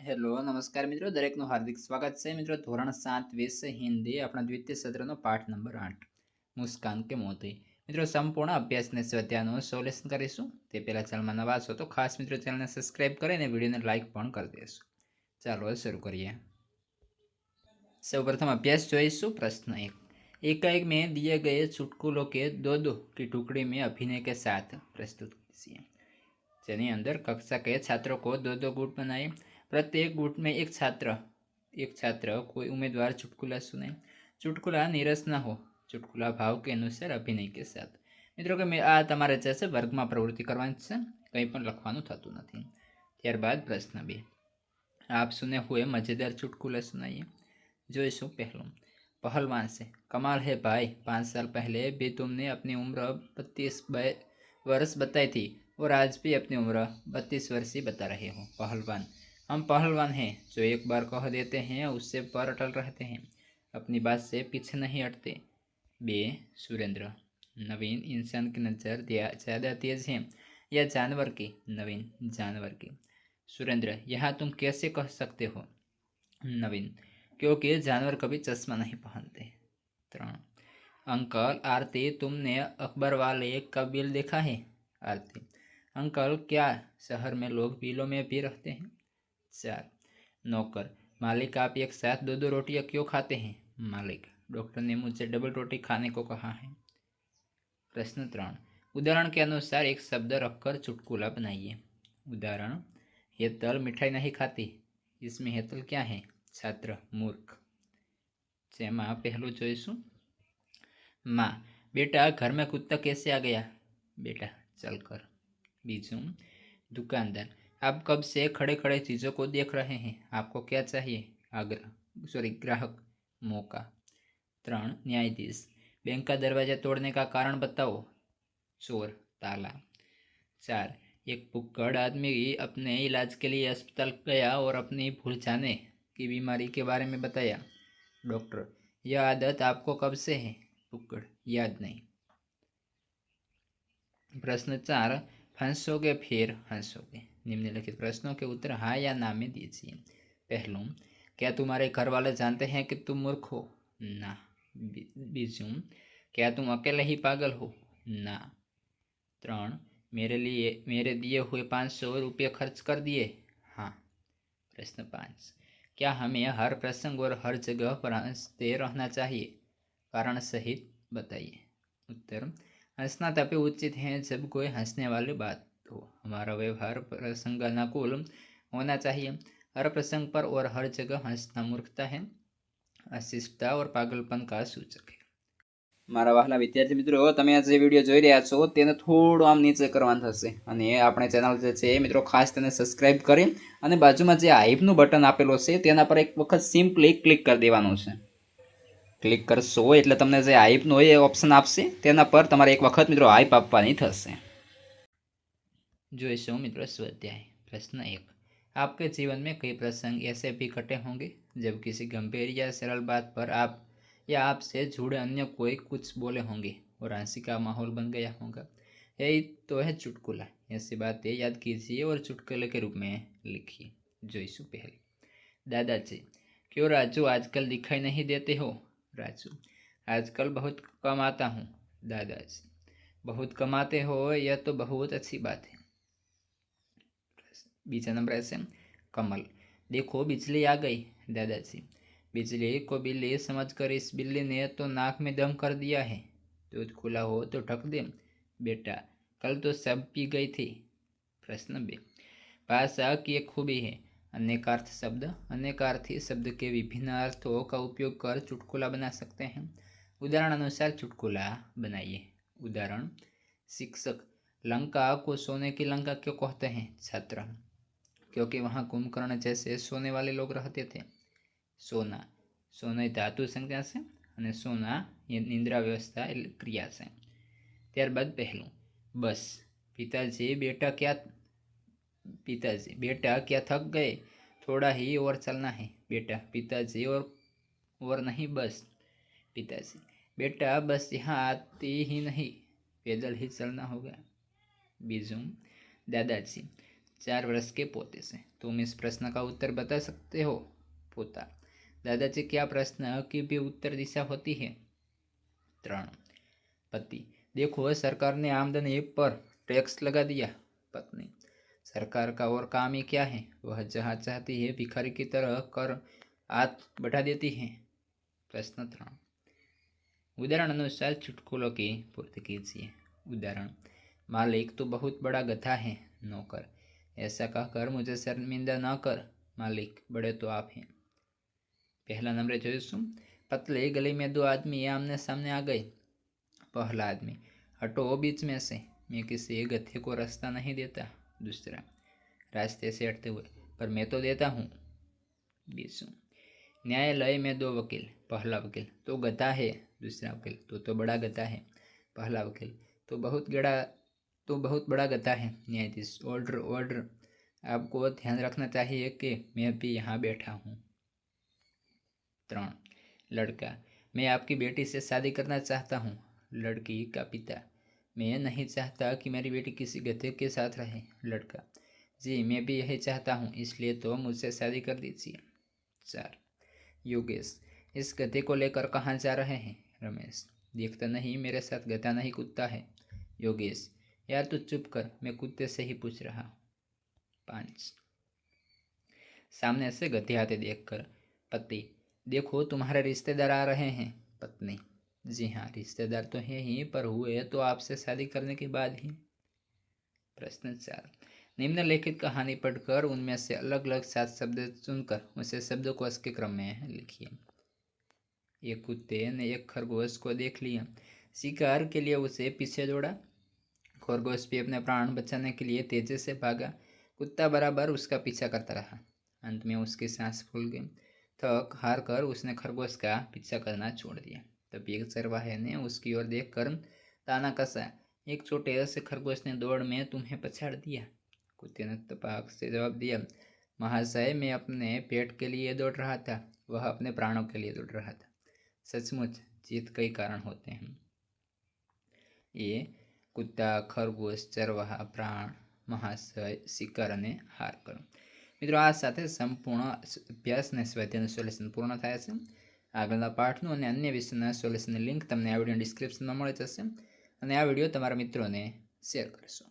Hello નમસ્કાર મિત્રો, દરેકનું હાર્દિક સ્વાગત છે મિત્રો। ધોરણ 7 વિષય હિન્દી, આપણા દ્વિતીય સત્રનો પાઠ નંબર 8 મુસ્કાન કે મોતી। મિત્રો સંપૂર્ણ અભ્યાસને સ્વાધ્યાયનું સોલ્યુશન કરીશું। તે પહેલાં ચેનલમાં નવા છો તો ખાસ મિત્રો ચેનલને સબસ્ક્રાઇબ કરીને વિડીયોને લાઇક પણ કરી દેશો। ચાલો શરૂ કરીએ। સૌપ્રથમ अभ्यास જોઈશું। प्रश्न 1, एकाएक में दिए गए चुटकुलों के दो दो की टुकड़ी में अभिनय के साथ प्रस्तुत कीजिए। જેની અંદર कक्षा के छात्रों को दो दो गुट बनाए। प्रत्येक गुट में एक छात्र कोई उम्मीदवार चुटकुला सुने। चुटकुला नीरस न हो, चुटकुला भाव के अनुसार अभिनय के साथ। મિત્રો કે મેં આ તમારે જે છે વર્ગમાં પ્રવૃત્તિ કરવાની છે, કંઈ પણ લખવાનું થતું નથી। ત્યારબાદ પ્રશ્ન 2, आप सुने हुए मज़ेदार चुटकुला सुनाइए। જોઈશું। પહેલું, पहलवान से, कमाल है भाई, 5 साल पहले भी तुमने अपनी उम्र 32 वर्ष बताई थी और आज भी अपनी उम्र 32 वर्ष ही बता रहे हो। पहलवान, हम पहलवान हैं जो एक बार कह देते हैं उससे पर अटल रहते हैं, अपनी बात से पीछे नहीं हटते। 2, सुरेंद्र, नवीन, इंसान की नज़र ज़्यादा तेज है या जानवर की? नवीन, जानवर की। सुरेंद्र, यहाँ तुम कैसे कह सकते हो? नवीन, क्योंकि जानवर कभी चश्मा नहीं पहनते। 3, अंकल, आरती, तुमने अखबार वाले का बिल देखा है? आरती, अंकल, क्या शहर में लोग बिलों में भी रहते हैं? 4, नौकर, मालिक, आप एक साथ दो दो रोटियां क्यों खाते हैं? मालिक, डॉक्टर ने मुझे डबल रोटी खाने को कहा है। प्रश्न 3, उदाहरण के अनुसार एक शब्द रखकर चुटकुला बनाइए। उदाहरण, हेतल मिठाई नहीं खाती, इसमें हेतल क्या है? छात्र, मूर्ख। જેમાં પહેલું જોઈશું। माँ, बेटा घर में कुत्ता कैसे आ गया? बेटा, चलकर। बीजू, दुकानदार, आप कब से खड़े खड़े चीज़ों को देख रहे हैं, आपको क्या चाहिए? ग्राहक, मौका। 3, न्यायाधीश, बैंक का दरवाजा तोड़ने का कारण बताओ। चोर, ताला। 4, एक भुक्कड़ आदमी अपने इलाज के लिए अस्पताल गया और अपनी भूल जाने की बीमारी के बारे में बताया। डॉक्टर, यह आदत आपको कब से है? भुक्कड़, याद नहीं। प्रश्न 4, हंसोगे फिर हंसोगे। निम्नलिखित प्रश्नों के उत्तर हाँ या ना में दीजिए। पहलू, क्या तुम्हारे घर वाले जानते हैं कि तुम मूर्ख हो? ना। बीजू, क्या तुम अकेले ही पागल हो? ना। 3, मेरे दिए हुए 500 रुपये खर्च कर दिए? हाँ। प्रश्न 5, क्या हमें हर प्रसंग और हर जगह पर हंसते रहना चाहिए? कारण सहित बताइए। उत्तर, हंसना तभी उचित है जब कोई हंसने वाली बात हो। हमारा व्यवहार प्रसंगानुकूल होना चाहिए। हर प्रसंग पर और हर जगह हंसना मूर्खता है, अशिष्टता और पागलपन का सूचक है। મારા વહાલા વિદ્યાર્થી મિત્રો, તમે આ જે વિડીયો જોઈ રહ્યા છો તેને થોડું આમ નીચે કરવાનું થશે અને આપણે ચેનલ જે છે મિત્રો ખાસ તેને સબસ્ક્રાઇબ કરી અને બાજુમાં જે હાઈપનું બટન આપેલું છે તેના પર એક વખત સિમ્પલી ક્લિક કરી દેવાનું છે। ક્લિક કરશો એટલે તમને જે હાઈપનું હોય એ ઓપ્શન આપશે, તેના પર તમારે એક વખત મિત્રો હાઈપ આપવાની થશે। જોઈશું મિત્રો સ્વાધ્યાય। प्रश्न 1, आपके जीवन में कई प्रसंग ऐसे भी घटे होंगे जब किसी गंभीर या सरल बात पर आप या आपसे जुड़े अन्य कोई कुछ बोले होंगे और हंसी का माहौल बन गया होगा। यही तो है चुटकुला। ऐसी बातें याद कीजिए और चुटकुले के रूप में लिखिए। जोईसु पहले, दादाजी, क्यों राजू आजकल दिखाई नहीं देते हो? राजू, आजकल बहुत कम आता हूँ। दादाजी, बहुत कमाते हो यह तो बहुत अच्छी बात है। बीजा नंबर ऐसे, कमल, देखो बिजली आ गई। दादाजी, बिजली को बिल्ली समझकर इस बिल्ली ने तो नाक में दम कर दिया है, दूध खुला हो तो ढक दे। बेटा, कल तो सब पी गई थी। प्रश्न 2, भाषा की एक खूबी है, अनेकार्थ शब्द अनेकार्थी शब्द के विभिन्न अर्थों का उपयोग कर चुटकुला बना सकते हैं। उदाहरण अनुसार चुटकुला बनाइए। उदाहरण, शिक्षक, लंका को सोने की लंका क्यों कहते हैं? छात्र, क्योंकि वहाँ कुंभकर्ण जैसे सोने वाले लोग रहते थे। सोना, सोना धातु संज्ञा से અને સોના એ નિંદ્રા વ્યવસ્થા ક્રિયા છે। ત્યારબાદ પહેલું, બસ, पिताजी बेटा क्या थक गए? थोड़ा ही और चलना है। बेटा, पिताजी और नहीं बस। पिताजी, बेटा बस यहाँ आती ही नहीं, पैदल ही चलना होगा। बीजू, दादाजी, 4 वर्ष के पोते से। तुम इस प्रश्न का उत्तर बता सकते हो? पोता: दादाजी, क्या प्रश्न की भी उत्तर दिशा होती है? 3. पति: देखो, सरकार ने आमदनी पर टैक्स लगा दिया। पत्नी: सरकार का और काम ही क्या है? वह जहाँ चाहती है भिखारी की तरह कर हाथ बढ़ा देती है। प्रश्न 3. उदाहरण अनुसार चुटकुलों की पूर्ति कीजिए। उदाहरण: मालिक, तो बहुत बड़ा गधा है। नौकर: ऐसा कहकर मुझे शर्मिंदा न कर, मालिक, बड़े तो आप हैं। पहला नंबर જોઈશું। पतले गली में 2 आदमी आमने सामने आ गए। पहला आदमी: हटो बीच में से, मैं किसी गधे को रास्ता नहीं देता। दूसरा: रास्ते से हटते हुए, पर मैं तो देता हूँ। 20. न्यायालय में 2 वकील। पहला वकील: तो गधा है। दूसरा वकील: तो बड़ा गधा है। पहला वकील: तो बहुत बड़ा गधा है। न्यायाधीश: ऑर्डर ऑर्डर, आपको ध्यान रखना चाहिए कि मैं भी यहाँ बैठा हूँ। 3. लड़का: मैं आपकी बेटी से शादी करना चाहता हूँ। लड़की का पिता: मैं नहीं चाहता कि मेरी बेटी किसी गधे के साथ रहे। लड़का: जी, मैं भी यही चाहता हूँ, इसलिए तो मुझसे शादी कर दीजिए। 4. योगेश: इस गधे को लेकर कहाँ जा रहे हैं? रमेश: देखता नहीं, मेरे साथ गधा नहीं कुत्ता है। योगेश: यार तू चुप कर, मैं कुत्ते से ही पूछ रहा हूँ। 5. सामने से गधे आते देखकर पति: देखो, तुम्हारे रिश्तेदार आ रहे हैं। पत्नी: जी हाँ, रिश्तेदार तो हैं ही, पर हुए तो आपसे शादी करने के बाद ही। प्रश्न 4. निम्नलिखित कहानी पढ़कर उनमें से अलग अलग 7 शब्द चुनकर उसे शब्दकोश के क्रम में लिखिए। एक कुत्ते ने एक खरगोश को देख लिया। शिकार के लिए उसे पीछे दौड़ा। खरगोश भी अपने प्राण बचाने के लिए तेजी से भागा। कुत्ता बराबर उसका पीछा करता रहा। अंत में उसकी सांस फूल गई। थक हार कर उसने खरगोश का पीछा करना छोड़ दिया। तब एक चरवाहे ने उसकी ओर देखकर ताना कसा। एक छोटे से खरगोश ने दौड़ में तुम्हें पछाड़ दिया। कुत्ते ने तपाक से जवाब दिया, महाशय, मैं अपने पेट के लिए दौड़ रहा था, वह अपने प्राणों के लिए दौड़ रहा था। सचमुच जीत कई कारण होते हैं। ये कुत्ता, खरगोश, चरवाहा, प्राण, महाशय, शिकार અને હાર કરો। મિત્રો, આ સાથે સંપૂર્ણ અભ્યાસ અને સ્વાધ્યાયનું સોલ્યુશન પૂર્ણ થાય છે। આગળના પાઠનું અને અન્ય વિષયના સોલ્યુશનની લિંક તમને આ વિડીયો ડિસ્ક્રિપ્શનમાં મળી જશે અને આ વિડીયો તમારા મિત્રોને શેર કરશો।